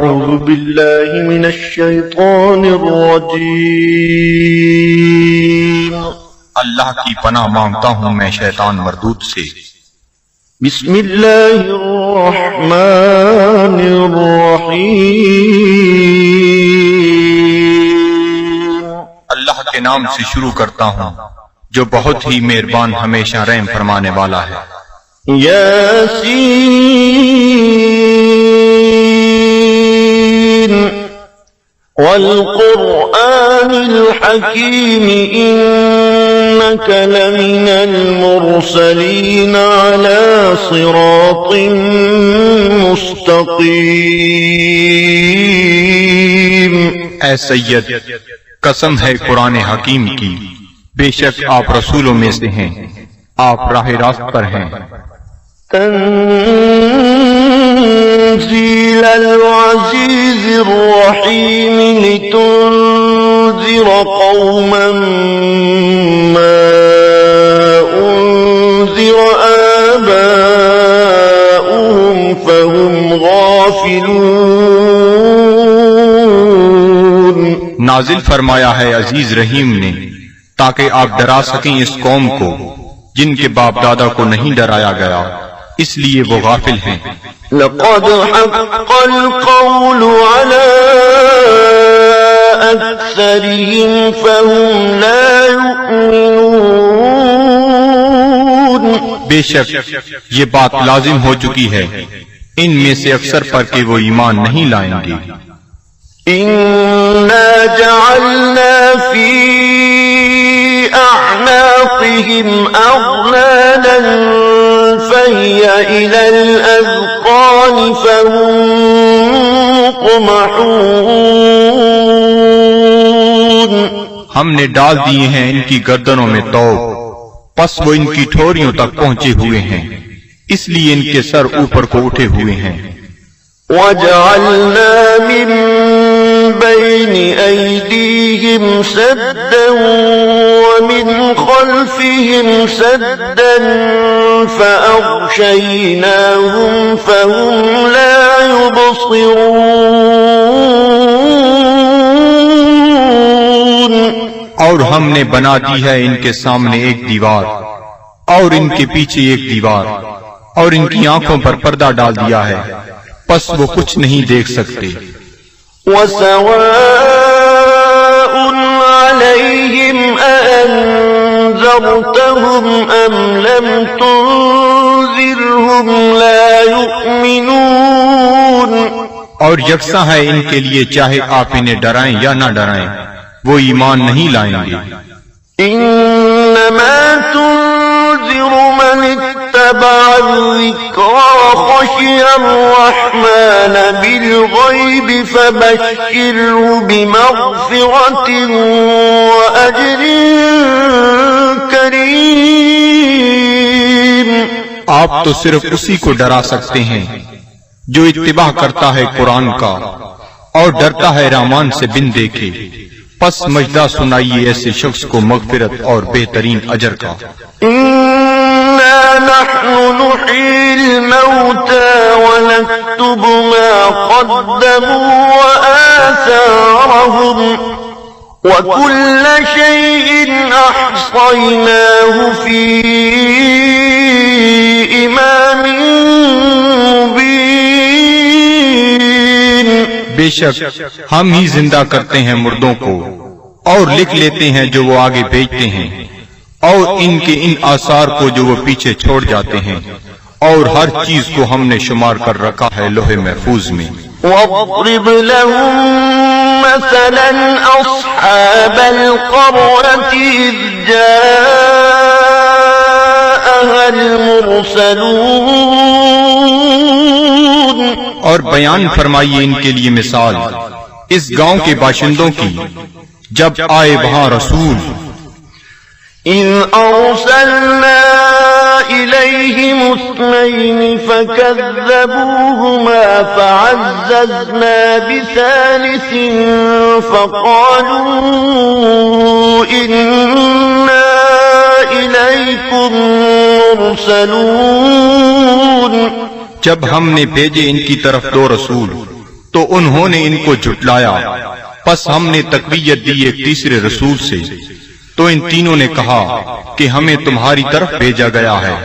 أعوذ بالله من الشيطان الرجيم اللہ کی پناہ مانگتا ہوں میں شیطان مردود سے۔ بسم الله الرحمن الرحيم اللہ کے نام سے شروع کرتا ہوں جو بہت ہی مہربان ہمیشہ رحم فرمانے والا ہے۔ ياسين والقرآن الحكيم إنك لمن المرسلين على صراط مستقيم۔ اے سید، قسم ہے قرآن حکیم کی، بے شک آپ رسولوں میں سے ہیں، آپ راہ راست پر ہیں۔ تنزيل العزيز الرحيم لتنذر قوما ما أنذر آباؤهم فهم غافلون۔ نازل فرمایا ہے عزیز رحیم نے تاکہ آپ ڈرا سکیں اس قوم کو جن کے باپ دادا کو نہیں ڈرایا گیا، اس لیے وہ غافل ہیں۔ لقد حق القول على أكثرهم فهم لا يؤمنون۔ بے شک یہ بات لازم ہو چکی ہے ان میں سے اکثر پر کہ وہ ایمان نہیں لائیں گے۔ إنا جعلنا في أعناقهم أغلالا فهي إلى الأذقان فهم مقمحون۔ ہم نے ڈال دیے ہیں ان کی گردنوں میں توق، پس وہ ان کی ٹھوریوں تک پہنچے ہوئے ہیں، اس لیے ان کے سر اوپر کو اٹھے ہوئے ہیں۔ وَجَعَلْنَا مِن بَيْنِ أَيْدِيهِمْ سَدًّا وَمِنْ خَلْفِهِمْ سَدًّا فَأَغْشَيْنَاهُمْ فَهُمْ لَا يُبْصِرُونَ۔ اور ہم نے بنا دی ہے ان کے سامنے ایک دیوار اور ان کے پیچھے ایک دیوار، اور ان کی آنکھوں پر پردہ ڈال دیا ہے، پس وہ کچھ نہیں دیکھ سکتے۔ وَسَوَاءٌ عَلَيْهِمْ أَأَنذَرْتَهُمْ أَمْ لَمْ تُنذِرْهُمْ لَا يُؤْمِنُونَ۔ اور یکساں ہے ان کے لیے چاہے آپ انہیں ڈرائیں یا نہ ڈرائیں، وہ ایمان نہیں لائیں گے۔ إِنَّمَا تُنذِرُ مَنِ اتَّبَعَ الذِّكْرَ وَخَشِيَ الرَّحْمَنَ بِالْغَيْبِ فَبَشِّرْهُ بِمَغْفِرَةٍ وَأَجْرٍ كَرِيمٍ۔ آپ تو صرف اسی کو ڈرا سکتے ہیں جو اتباع کرتا ہے قرآن کا اور ڈرتا ہے رحمان سے بن دیکھے، پس مجدہ سنائیے ایسے شخص کو مغفرت اور بہترین اجر کا۔ إِنَّا نَحْنُ نُحْيِي الْمَوْتَى وَنَكْتُبُ مَا قَدَّمُوا وَآثَارَهُمْ وَكُلَّ شَيْءٍ أَحْصَيْنَاهُ فِي إِمَامٍ مُبِينٍ۔ بے شک ہم ہی زندہ کرتے ہیں مردوں کو اور لکھ لیتے ہیں جو وہ آگے بھیجتے ہیں، اور ان کے ان آثار کو جو وہ پیچھے چھوڑ جاتے ہیں، اور ہر چیز کو ہم نے شمار کر رکھا ہے لوح محفوظ میں۔ وَاضْرِبْ لَهُم مَّثَلًا أَصْحَابَ الْقَرْيَةِ إِذْ جَاءَهَا الْمُرْسَلُونَ۔ اور بیان فرمائیے ان کے لیے مثال اس گاؤں کے باشندوں کی جب آئے وہاں رسول۔ إِذْ أَرْسَلْنَا إِلَيْهِمُ اثْنَيْنِ فَكَذَّبُوهُمَا فَعَزَّزْنَا بِثَالِثٍ فَقَالُوا إِنَّا إِلَيْكُمْ مُرْسَلُونَ۔ جب ہم نے بھیجے ان کی طرف دو رسول تو انہوں نے ان کو جھٹلایا، پس ہم نے تقویت دی ایک تیسرے رسول سے، تو ان تینوں نے کہا کہ ہمیں تمہاری طرف بھیجا گیا ہے۔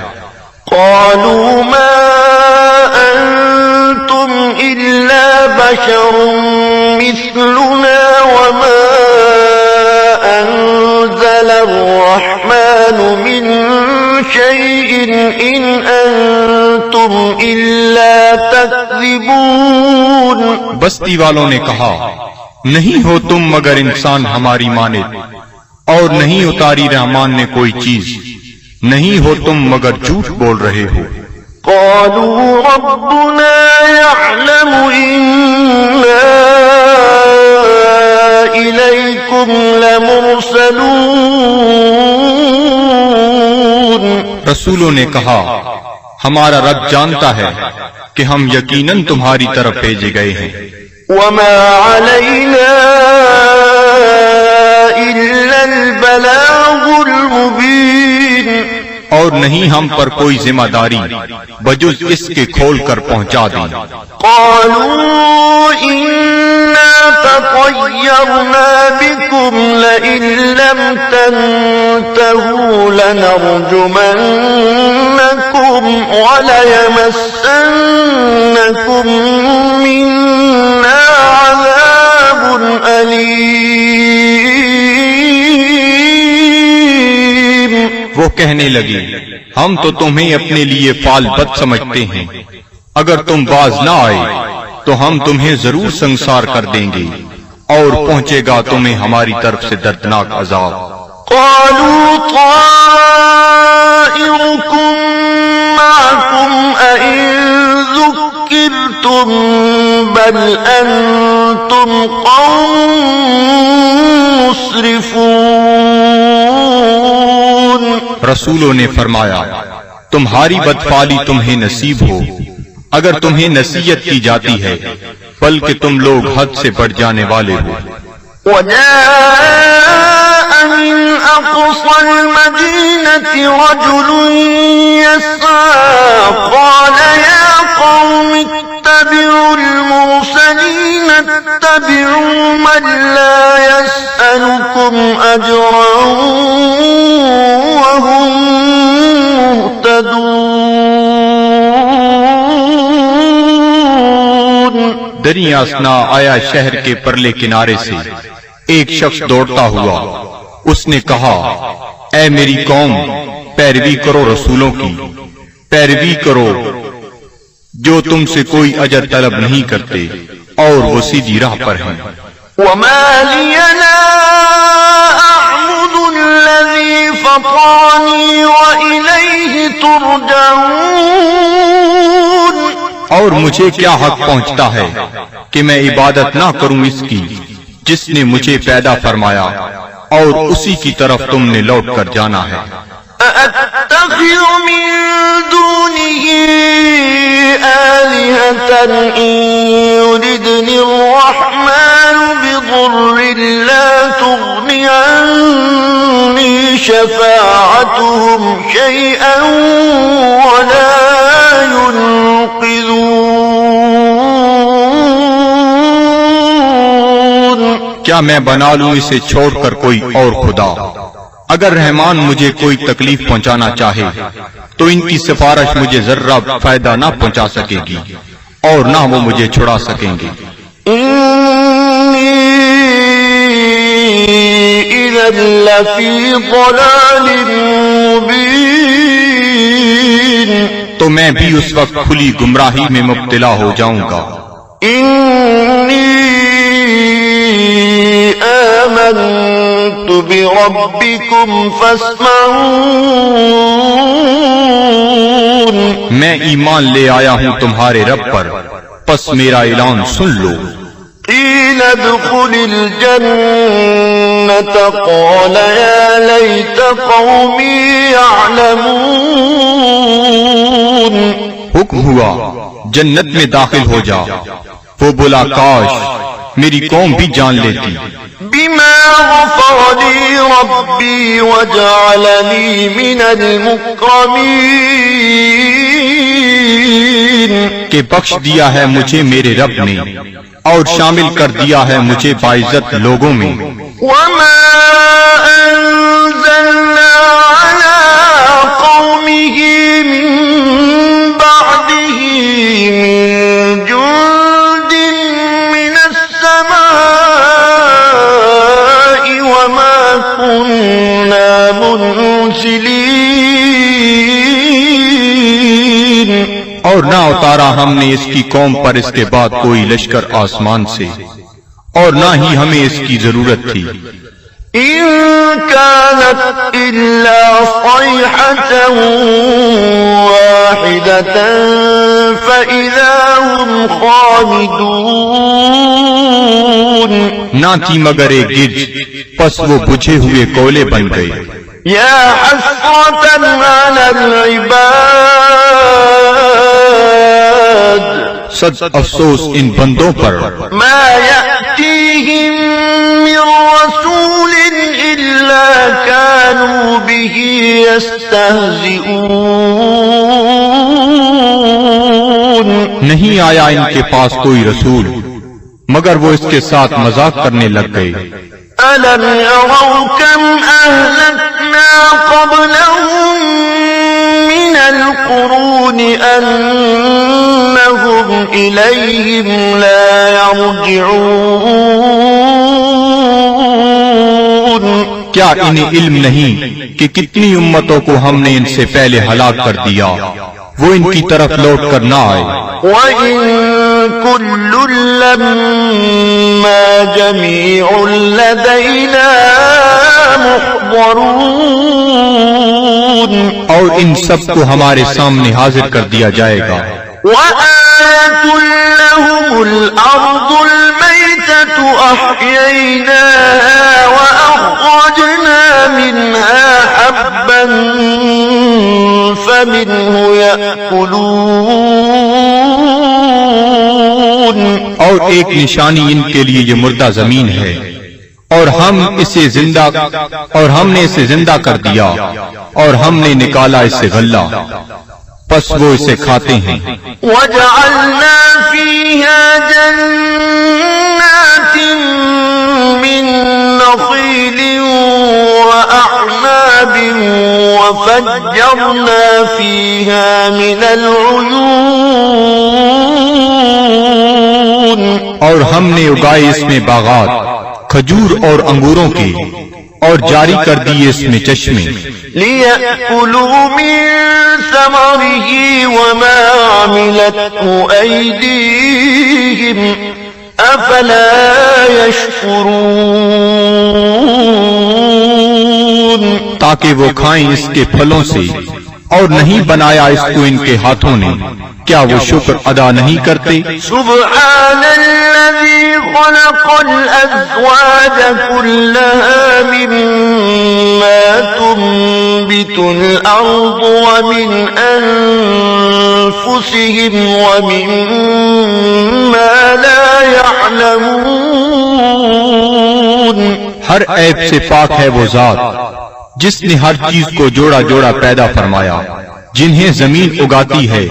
قالوا ما أنتم إلا بشر مثلنا وما أنزل الرحمن من شيء إن أنتم إلا تكذبون۔ بستی والوں نے کہا نہیں ہو تم مگر انسان ہماری مانند، اور نہیں اتاری رحمان نے کوئی چیز، نہیں ہو تم مگر جھوٹ بول رہے ہو۔ قالوا ربنا يعلم إنا إليكم لمرسلون۔ رسولوں نے کہا ہمارا رب جانتا ہے کہ ہم یقیناً تمہاری طرف بھیجے گئے ہیں۔ وما علينا إلا البلاغ المبين۔ اور نہیں ہم پر کوئی ذمہ داری بجز اس کے کھول کر پہنچا دیں۔ قالوا إنا تطيرنا بكم لئن لم تنتهوا لنرجمنكم وليمسنكم منا عذاب أليم۔ وہ کہنے لگے ہم تو تمہیں اپنے لیے فال بد سمجھتے ہیں، اگر تم باز نہ آئے تو ہم تمہیں ضرور سنسار کر دیں گے، اور پہنچے گا تمہیں ہماری طرف سے دردناک عذاب۔ قالوا طائركم معكم أئن ذكرتم بل أنتم قوم مسرفون۔ رسولوں نے فرمایا تمہاری بدفعلی تمہیں نصیب ہو اگر تمہیں نصیحت کی جاتی ہے، بلکہ تم لوگ حد سے بڑھ جانے والے ہو۔ وجاء من أقصى المدينة رجل يسعى قال يا قوم اتبعوا المرسلين اتبعوا من لا يسألكم أجرا وهم مهتدون۔ دریا اسنا آیا شہر کے پرلے کنارے سے ایک شخص دوڑتا ہوا، اس نے کہا اے میری قوم، پیروی کرو رسولوں کی، پیروی کرو جو تم سے کوئی اجر طلب نہیں کرتے اور وہ سیدھی راہ پر ہیں۔ وما لي لا أعبد الذي فطرني وإليه ترجعون۔ اور مجھے کیا حق پہنچتا ہے کہ میں عبادت نہ کروں اس کی جس نے مجھے پیدا فرمایا اور اسی کی طرف تم نے لوٹ کر جانا ہے۔ أأتخذ من دونه آلهة إن يردني الرحمن بضر لا تغني عني شفاعتهم شيئا ولا ينقذون۔ کیا میں بنا لوں اسے چھوڑ کر کوئی اور خدا؟ اگر رحمان مجھے کوئی تکلیف پہنچانا چاہے تو ان کی سفارش مجھے ذرہ فائدہ نہ پہنچا سکے گی اور نہ وہ مجھے چھڑا سکیں گے۔ إني إذا لفي ضلال مبين۔ تو میں بھی اس وقت کھلی گمراہی میں مبتلا ہو جاؤں گا۔ إني آمنت بربكم فاسمعون۔ میں ایمان لے آیا ہوں تمہارے رب پر، پس میرا اعلان سن لو۔ قيل ادخل الجنة قال يا ليت قومي يعلمون۔ حکم ہوا جنت میں داخل ہو جا، وہ بولا کاش میری قوم بھی جان لیتی۔ بما غفر لي ربي وجعلني من المكرمين۔ کہ بخش دیا ہے مجھے میرے رب نے اور شامل کر دیا ہے مجھے باعزت لوگوں میں. وما أنزلنا على قومه من بعده من جند من السماء وما كنا منزلين. اور نہ اتارا ہم نے اس کی قوم پر اس کے بعد کوئی لشکر آسمان سے اور نہ ہی ہمیں اس کی ضرورت تھی. إن كانت إلا صيحة واحدة فإذا هم خامدون. نہ تھی مگر ایک گرج، پس وہ بجھے ہوئے کولے بن گئے. يا حسرة على العباد صد افسوس ان بندوں پر ما يأتيهم من رسول إلا كانوا به يستهزئون. نہیں آیا ان کے پاس کوئی رسول مگر وہ اس کے ساتھ مذاق کرنے لگ گئے. ألم يروا كم أهلكنا قبلهم من القرون أنهم إليهم لا يرجعون. کیا انہیں علم نہیں کہ کتنی امتوں کو ہم نے ان سے پہلے ہلاک کر دیا وہ ان کی طرف لوٹ کر نہ آئے. وَإِن كُلٌّ لَّمَّا جَمِيعٌ لَّدَيْنَا مُحْضَرُونَ. اور ان سب کو ہمارے سامنے حاضر کر دیا جائے گا. وَآيَةٌ لَّهُمُ الْأَرْضُ الْمَيْتَةُ أَحْيَيْنَاهَا وَأَخْرَجْنَا مِنْهَا حَبًّا فَمِنْهُ يَأْكُلُونَ. اور ایک نشانی ان کے لیے یہ مردہ زمین ہے اور ہم نے اسے زندہ کر دیا اور ہم نے نکالا اس سے غلہ پس وہ اسے کھاتے ہیں. وَجَعَلْنَا فِيهَا جَنَّاتٍ مِّن نَّخِيلٍ وَأَعْنَابٍ وَفَجَّرْنَا فِيهَا مِنَ الْعُيُونِ. اور ہم نے اگائے اس میں باغات کھجور اور انگوروں کے اور جاری کر دیے اس میں چشمے. لِيَأْكُلُوا مِن ثَمَرِهِ وَمَا عَمِلَتْهُ أَيْدِيهِمْ أَفَلَا يَشْكُرُونَ. تاکہ وہ کھائیں اس کے پھلوں سے اور نہیں بنایا اس کو ان کے ہاتھوں نے کیا وہ شکر ادا نہیں کرتے؟ سبحان الذي خلق الأزواج كلها مما تنبت الأرض ومن أنفسهم ومما لا يعلمون. ہر عیب سے پاک ہے وہ ذات جس نے ہر چیز کو جوڑا جوڑا پیدا فرمایا جنہیں زمین اگاتی ہے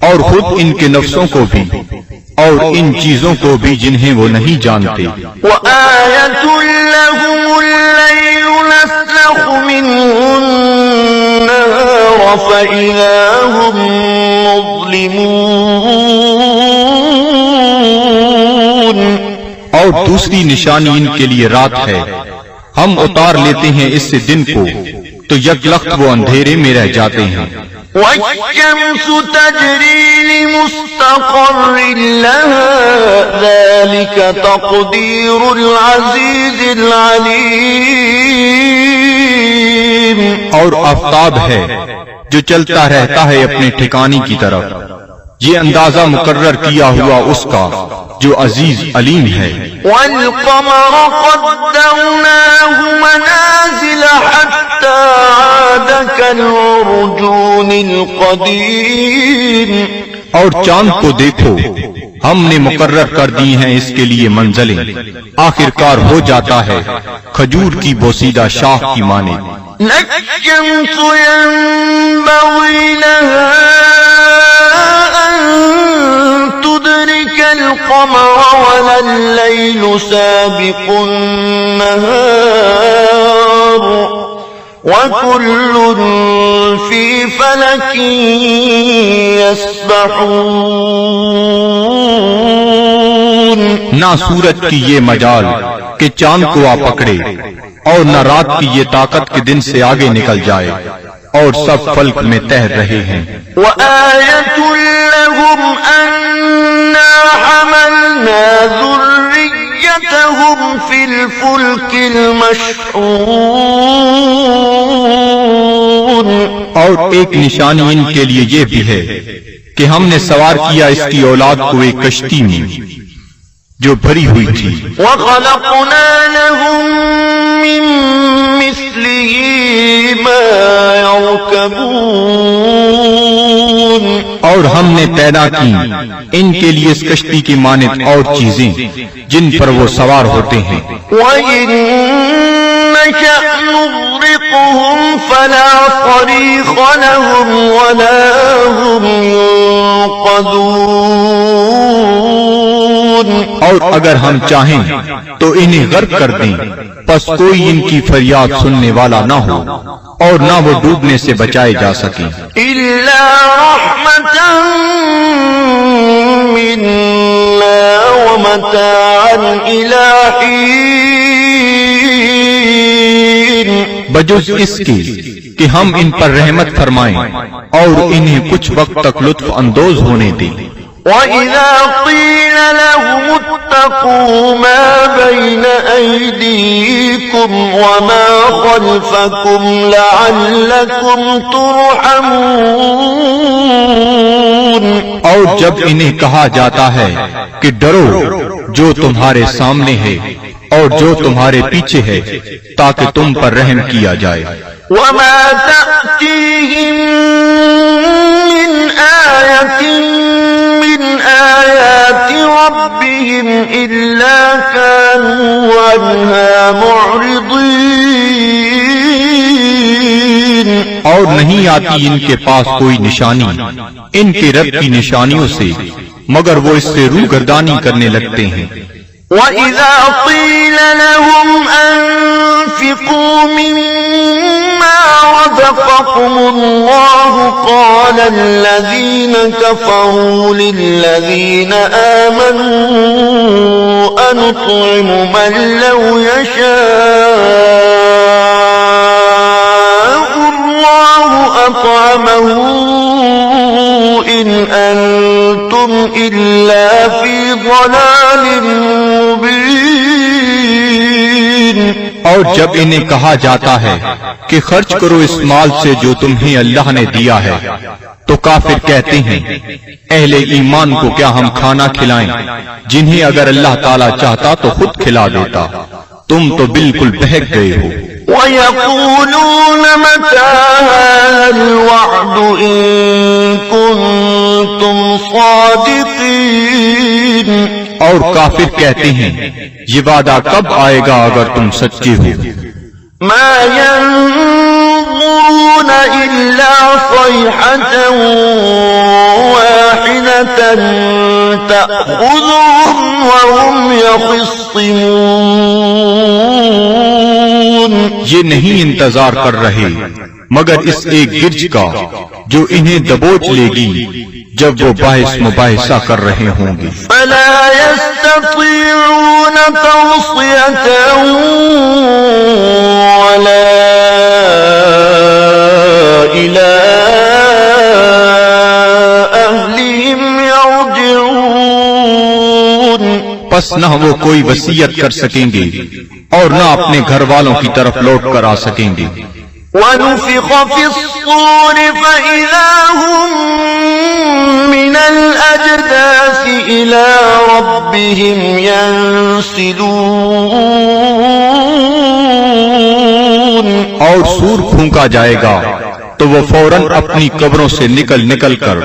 اور خود ان کے نفسوں کو بھی اور ان چیزوں کو بھی جنہیں وہ نہیں جانتے. وَآيَةٌ لَهُمُ اللَّيْلُ نَسْلَخُ مِنْهُ النَّهَارَ فَإِذَا هُمْ مُظْلِمُونَ. اور دوسری نشانی ان کے لیے رات ہے ہم اتار لیتے ہیں اس سے دن کو تو یک لخت وہ اندھیرے میں رہ جاتے ہیں. وَالشَّمْسُ تَجْرِي لِمُسْتَقَرٍّ لَهَا ذَلِكَ تَقْدِيرُ الْعَزِيزِ الْعَلِيمِ. اور آفتاب ہے جو چلتا رہتا ہے اپنے ٹھکانے کی طرف یہ اندازہ مقرر کیا ہوا اس کا جو عزیز علیم ہے. وَالْقَمَرَ قَدَّرْنَاهُ مَنَازِلَ حَتَّى عَادَ كَالْعُرْجُونِ الْقَدِيمِ. اور چاند کو دیکھو ہم نے مقرر کر دی ہیں اس کے لیے منزلیں آخر کار ہو جاتا ہے کھجور کی بوسیدہ شاخ کی مانند. لَلشَّمْسُ يَنبَغِي لَهَا أَن تدرك القمر ولا الليل سابق النهار وكل في فلك يسبحون. نہ سورج کی یہ مجال کہ چاند کو آ پکڑے، اور نہ رات کی یہ طاقت کہ دن سے آگے نکل جائے، اور سب فلک میں تیر رہے ہیں. وآية لهم أنا حملنا ذريتهم في الفلك المشحون. اور ایک نشانی ان کے لیے یہ بھی ہے کہ ہم نے سوار کیا اس کی اولاد کو ایک کشتی میں جو بھری ہوئی تھی. وخلقنا لهم من مثله ما يركبون. اور ہم نے پیدا کی ان کے لیے اس کشتی کی مانند اور چیزیں جن پر وہ سوار ہوتے ہیں. وَإِن نَّشَأْ نُغْرِقْهُمْ فَلَا صَرِيخَ لَهُمْ وَلَا هُمْ يُنقَذُونَ. اور اگر ہم چاہیں تو انہیں غرق کر دیں، پس کوئی ان کی فریاد سننے والا نہ ہو اور نہ وہ ڈوبنے سے بچائے جا سکیں. إِلَّا رَحْمَةً مِّنَّا وَمَتَاعًا إِلَىٰ حِينٍ. بجز اس کے کہ ہم ان پر رحمت فرمائیں اور انہیں کچھ وقت تک لطف اندوز ہونے دیں. وَإِذَا قِيلَ لَهُمُ اتَّقُوا مَا بَيْنَ أَيْدِيكُمْ وَمَا خَلْفَكُمْ لَعَلَّكُمْ تُرْحَمُونَ. اور جب انہیں کہا جاتا ہے کہ ڈرو جو تمہارے سامنے ہے اور جو تمہارے پیچھے ہے تاکہ تم پر رحم کیا جائے. وَمَا تَأْتِيهِم مِّنْ آيَةٍ مِّنْ آيَاتِ رَبِّهِمْ إِلَّا كَانُوا عَنْهَا مُعْرِضِينَ. اور نہیں آتی ان کے پاس کوئی نشانی ان کے رب کی نشانیوں سے مگر وہ اس سے روگردانی کرنے لگتے ہیں. وَإِذَا قِيلَ لَهُمْ أَنفِقُوا مِمَّا رَزَقَكُمُ اللَّهُ قَالَ الَّذِينَ كَفَرُوا لِلَّذِينَ آمَنُوا أَنُطْعِمُ مَن لَّوْ يَشَاءُ اللَّهُ أَطْعَمَهُ إِنْ أَنتُمْ إِلَّا فِي ضَلَالٍ مُبِينٍ. اور جب انہیں کہا جاتا ہے کہ خرچ کرو اس مال سے جو تمہیں اللہ نے دیا ہے تو کافر کہتے ہیں اہل ایمان کو کیا ہم کھانا کھلائیں جنہیں اگر اللہ تعالیٰ چاہتا تو خود کھلا دیتا، تم تو بالکل بہک گئے ہو. وَيَقُولُونَ مَتَىٰ هَٰذَا الْوَعْدُ إِن كُنتُمْ صَادِقِينَ. اور کافر کہتے ہیں یہ وعدہ کب آئے گا اگر تم سچے ہو. مَا يَنظُرُونَ إِلَّا صَيْحَةً وَاحِدَةً تَأْخُذُهُمْ وَهُمْ يَخِصِّمُونَ. یہ نہیں انتظار کر رہے مگر اس ایک گرج کا جو انہیں دبوچ لے گی جب وہ باعث مباحثہ کر رہے ہوں گے. فَلَا يَسْتَطِيعُونَ تَوْصِيَةً وَلَا إِلَىٰ أَهْلِهِمْ يَرْجِعُونَ. پس نہ وہ کوئی وصیت کر سکیں گے اور نہ اپنے گھر والوں کی طرف لوٹ کر آ سکیں گے. وَنُفِخَ فِي الصُّورِ فَإِذَا هُم مِّنَ الْأَجْدَاثِ إِلَىٰ رَبِّهِمْ يَنسِلُونَ. اور سور پھونکا جائے گا تو وہ فوراً اپنی قبروں سے نکل کر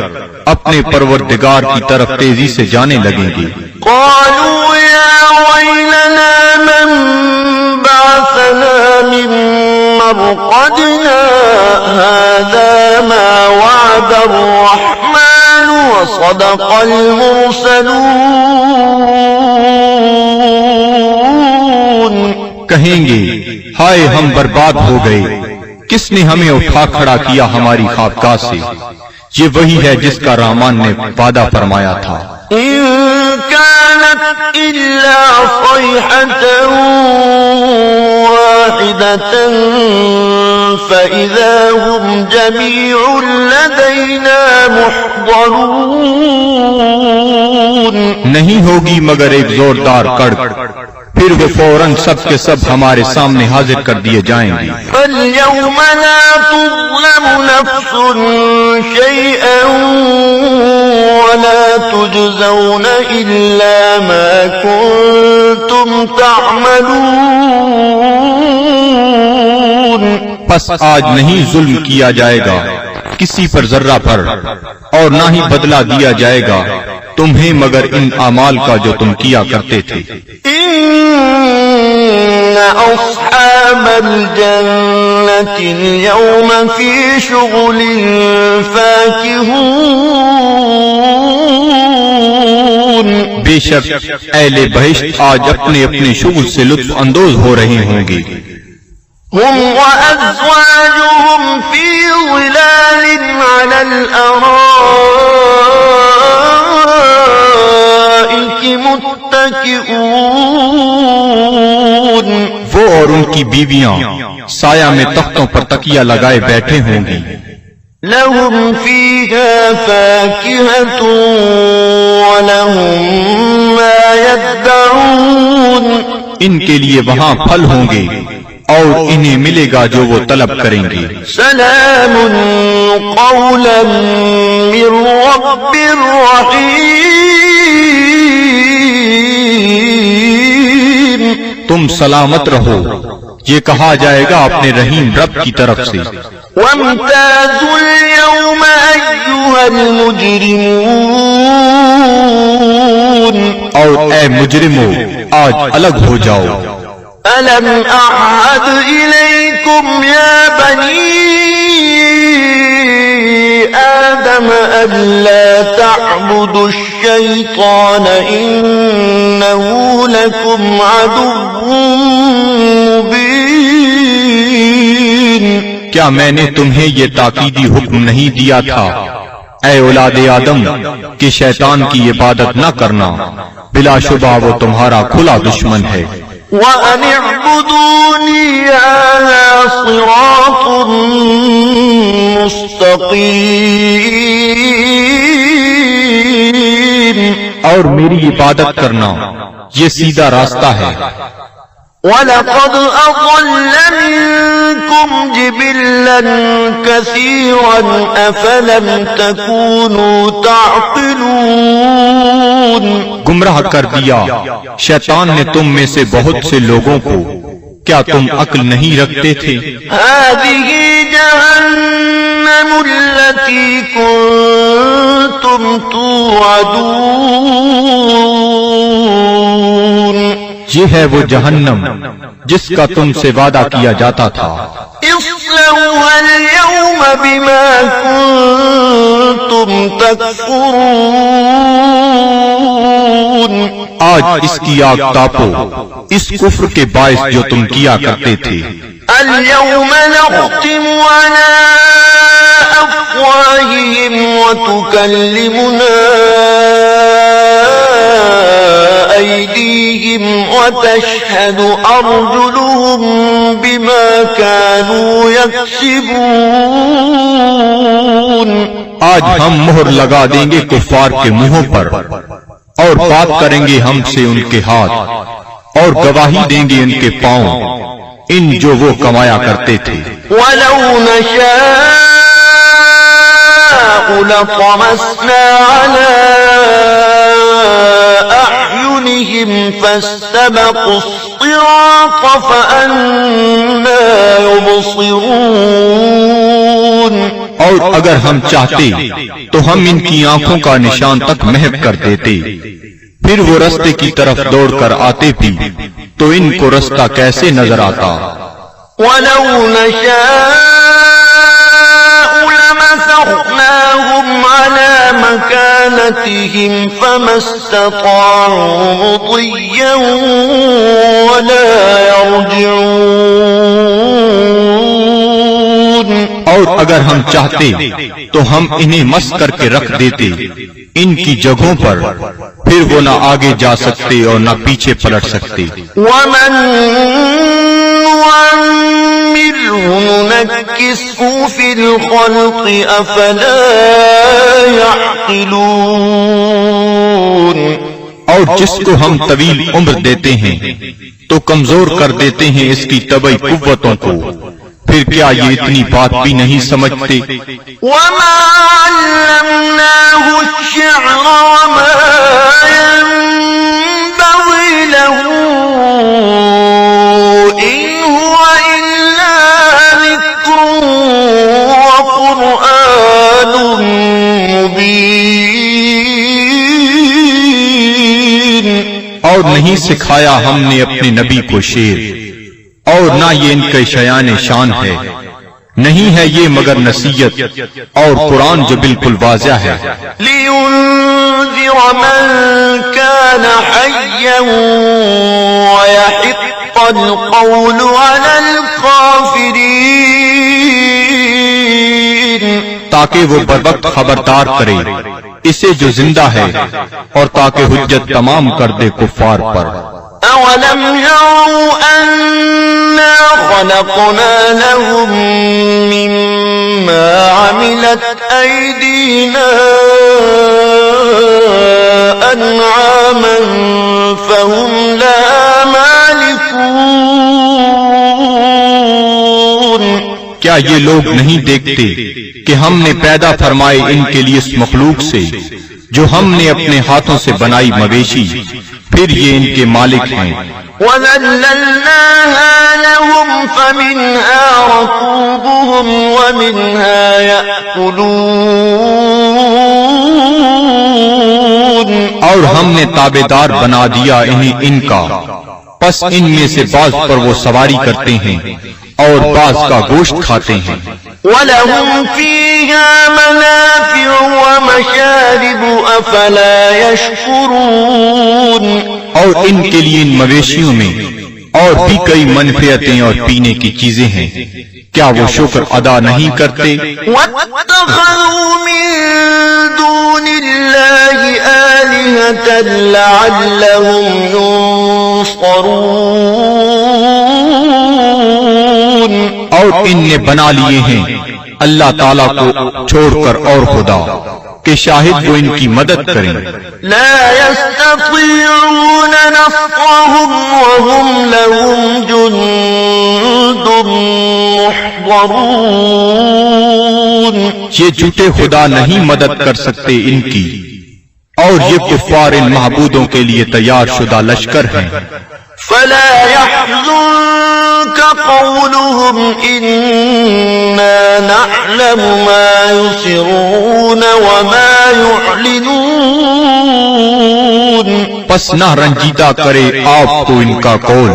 اپنے پروردگار کی طرف تیزی سے جانے لگیں گے. قَالُوا يَا وَيْلَنَا مَن بَعَثَنَا مِن مَّرْقَدِنَا هَٰذَا مَا وَعَدَ الرَّحْمَٰنُ وصدق المرسلون. کہیں گے ہائے ہم برباد ہو گئے، کس نے ہمیں اٹھا کھڑا کیا ہماری خوابگاہ سے؟ یہ وہی ہے جس کا رحمان نے وعدہ فرمایا تھا. إن كانت إلا صيحة واحدة فإذا هم جميع لدينا محضرون. نہیں ہوگی مگر ایک زوردار کڑک، پھر وہ فوراً سب کے سب ہمارے سامنے حاضر کر دیے جائیں گے. فاليوم لا تظلم نفس شيئا ولا تجزون إلا ما كنتم تعملون. پس آج نہیں ظلم کیا جائے گا کسی پر ذرہ پر، اور نہ ہی بدلہ دیا جائے گا تمہیں مگر ان اعمال کا جو تم کیا کرتے تھے. إن أصحاب الجنة اليوم في شغل فاكهون. بے شک اہل بہشت آج اپنے اپنے شغل سے لطف اندوز ہو رہے ہوں گے. هم وأزواجهم في ظلال على الأرائك متكئون. وہ اور ان کی بیویاں سایہ میں تختوں پر تکیہ لگائے بیٹھے ہوں گی. لهم فيها فاكهة ولهم ما يدعون. ان کے لیے وہاں پھل ہوں گے اور انہیں ملے گا جو وہ طلب کریں گے. سلام قولا من رب رحیم. تم سلامت رہو، یہ کہا جائے گا اپنے رحیم رب کی طرف سے. وامتازوا اليوم أيها المجرمون. اور اے مجرمو آج الگ ہو جاؤ. ألم أعهد إليكم يا بني آدم ألا تعبدوا الشيطان إنه لكم عدو مبين. کیا میں نے تمہیں یہ تاکیدی حکم نہیں دیا تھا اے اولاد آدم کہ شیطان کی عبادت نہ کرنا، بلا شبہ وہ تمہارا کھلا دشمن ہے. وَأَنِ اعْبُدُونِي هَذَا صِرَاطٌ مُسْتَقِيمٌ. اور میری عبادت کرنا یہ سیدھا راستہ ہے. وَلَقَدْ أَضَلَّ مِنكُمْ جِبِلًّا كَثِيرًا أَفَلَمْ تَكُونُوا تَعْقِلُونَ. گمراہ کر دیا شیطان نے تم میں سے بہت سے لوگوں کو، کیا تم عقل نہیں رکھتے تھے؟ هذه جهنم التي كنتم توعدون. یہ ہے وہ جہنم جس کا تم سے وعدہ کیا جاتا تھا. اصلوها اليوم بما كنتم تكفرون. آج اس کی آگ تاپو اس کفر کے باعث جو تم کیا کرتے تھے. اليوم نختم على أفواههم وتكلمنا أيديهم وتشهد أرجلهم بما كانوا يكسبون. آج ہم مہر لگا دیں گے کفار کے منہوں پر، اور بات کریں گے ہم سے ان کے ہاتھ، اور گواہی دیں گے ان کے پاؤں ان جو وہ کمایا کرتے تھے. وَلَوْ نَشَاءُ لَطَمَسْنَا عَلَىٰ أَعْيُنِهِمْ فَاسْتَبَقُوا الصِّرَاطَ فَأَنَّىٰ يُبْصِرُونَ. اور اگر ہم چاہتے تو ہم ان کی آنکھوں کا نشان تک محو کر دیتے، پھر وہ رستے کی طرف دوڑ کر آتے بھی تو ان کو رستہ کیسے نظر آتا. وَلَوْ نَشَاءُ لَمَسَخْنَاهُمْ عَلَىٰ مكانتهم فما استطاعوا مضيا ولا يرجعون. اور اگر ہم چاہتے تو ہم انہیں مس کر کے رکھ دیتے ان کی جگہوں پر، پھر وہ نہ آگے جا سکتے اور نہ پیچھے پلٹ سکتے. ومن نعمره ننكسه في الخلق أفلا يعقلون. اور جس کو ہم طویل عمر دیتے ہیں تو کمزور کر دیتے ہیں اس کی طبعی قوتوں کو، پھر کیا یہ اتنی بات بھی نہیں سمجھتے؟ وما علمناه الشعر وما ينبغي له إن هو إلا ذكر وقرآن مبين. اور نہیں سکھایا ہم نے اپنے نبی کو شعر، اور نہ یہ ان کے شیان شان ہے، نہیں ہے یہ مگر نصیحت اور قرآن جو بالکل واضح ہے. لِيُنذِرَ مَن كَانَ حَيًّا وَيَحِقَّ الْقَوْلُ عَلَى الْكَافِرِينَ. تاکہ وہ بروقت خبردار کرے اسے جو زندہ ہے، اور تاکہ حجت تمام کر دے کفار پر. أَوَلَمْ يَرَوْا أَنَّا خَلَقْنَا لَهُم مِّمَّا عَمِلَتْ أَيْدِينَا أَنْعَامًا فَهُمْ لَهَا مَالِكُونَ. کیا یہ لوگ نہیں دیکھتے کہ ہم نے پیدا فرمائے ان کے لیے اس مخلوق سے جو ہم نے اپنے ہاتھوں سے بنائی مویشی، پھر یہ ان کے مالک ہیں. وَذَلَّلْنَاهَا لَهُمْ فَمِنْهَا رَكُوبُهُمْ وَمِنْهَا يَأْكُلُونَ. اور ہم نے تابعدار بنا دیا انہیں ان کا، پس ان میں سے بعض پر وہ سواری کرتے ہیں اور بعض کا گوشت کھاتے ہیں. وَلَهُمْ فِيهَا مَنَافِعُ وَمَشَارِبُ أَفَلَا يَشْكُرُونَ. اور ان کے لیے ان مویشیوں میں اور بھی کئی منفعتیں اور پینے کی چیزیں ہیں، کیا وہ شکر ادا نہیں کرتے؟ وَاتَّخَذُوا مِن دُونِ اللَّهِ آلِهَةً لَعَلَّهُمْ يُنصَرُونَ. اور ان نے بنا لیے ہیں اللہ تعالیٰ کو چھوڑ کر اور خدا کہ شاہد وہ ان کی مدد کریں. لا يستطيعون نصرهم وهم لهم جند محضرون. یہ جھوٹے خدا نہیں مدد کر سکتے ان کی، اور یہ کفار ان معبودوں کے لیے تیار شدہ لشکر ہیں. فلا يحزنك قولهم إنا نعلم ما يسرون وما يعلنون. پس نہ رنجیدہ کرے آپ کو ان کا قول،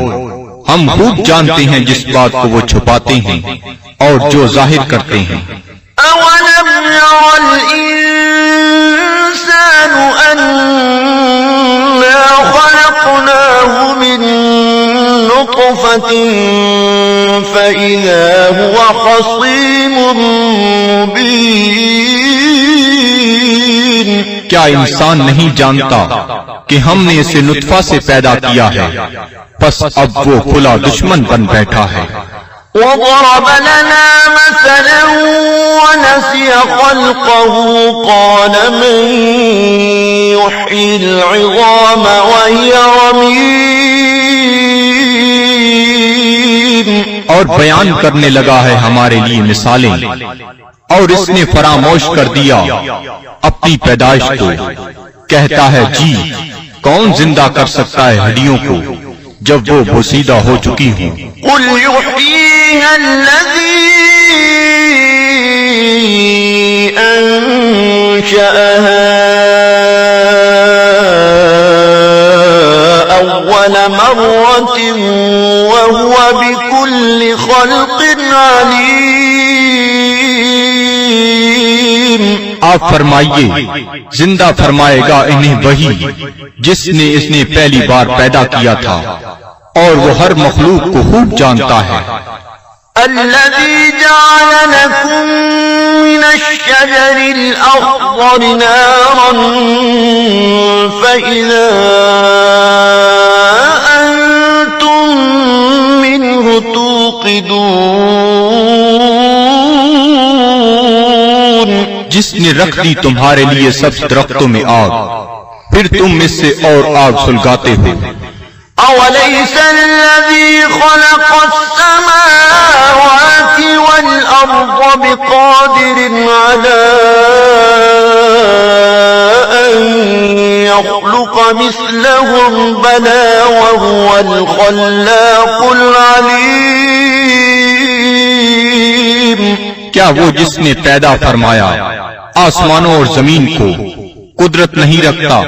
ہم خوب جانتے ہیں جس بات کو وہ چھپاتے ہیں اور جو ظاہر کرتے ہیں. أولم ير الإنسان أنا خلقناه من نطفة فإذا هو خصيم مبين. کیا انسان نہیں جانتا کہ ہم نے اسے نطفہ سے پیدا کیا ہے، پس اب وہ کھلا دشمن بن بیٹھا ہے. وضرب لنا مثلا ونسي خلقه قال من يحيي العظام وهي رميم. اور بیان کرنے لگا ہے ہمارے لیے مثالیں، اور اس نے فراموش کر دیا اپنی پیدائش کو. کہتا ہے جی کون زندہ کر سکتا ہے ہڈیوں کو جب وہ بوسیدہ ہو چکی ہوں. قل يحييها الذي أنشأها أول مرة وهو بكل خلق عليم. آپ فرمائیے زندہ فرمائے گا انہیں وہی جس نے اس نے پہلی بار پیدا کیا تھا، اور وہ ہر مخلوق کو خوب جانتا ہے۔ الذي جعل لكم من الشجر الأخضر نارا فإذا أنتم منه توقدون، جس نے رکھ دی تمہارے لیے سب درختوں میں آگ، پھر تم اس سے اور آگ سلگاتے ہو۔ أوليس الذي خلق السماوات والأرض بقادر على أن يخلق مثلهم بلى وهو الخلاق العليم؟ کیا وہ جس نے پیدا فرمایا آسمانوں اور زمین کو قدرت نہیں رکھتا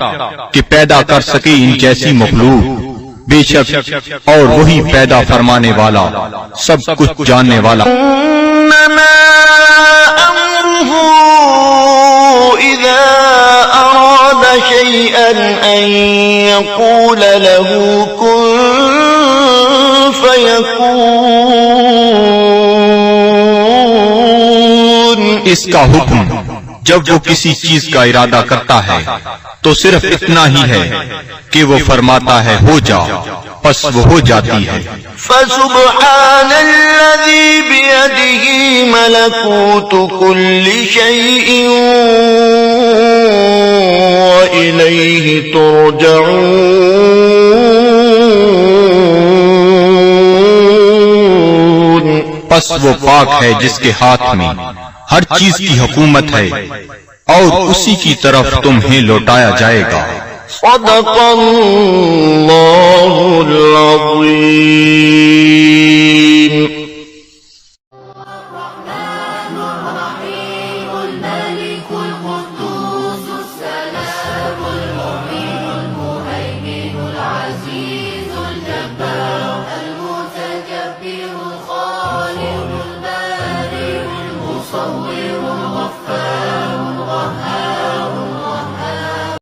کہ پیدا کر سکے ان جیسی مخلوق؟ بے شک اور وہی پیدا فرمانے والا سب کچھ جاننے والا۔ انما امره اذا اراد شيئا ان يقول له كن فيكون، اس کا حکم جب وہ کسی چیز کا ارادہ کرتا ہے تو صرف اتنا ہی ہے کہ وہ فرماتا ہے ہو جا، پس وہ ہو جاتی ہے۔ فسبحان الذي بيده ملكوت كل شيء وإليه ترجعون، پس وہ پاک ہے جس کے ہاتھ میں ہر چیز کی حکومت ہے اور اسی کی طرف تمہیں لوٹایا جائے گا۔ صدق اللہ العظیم۔ الرحمن الرحيم الملك القدوس السلام المؤمن المهيمن العزيز الجبار المتكبر الخالق البارئ المصور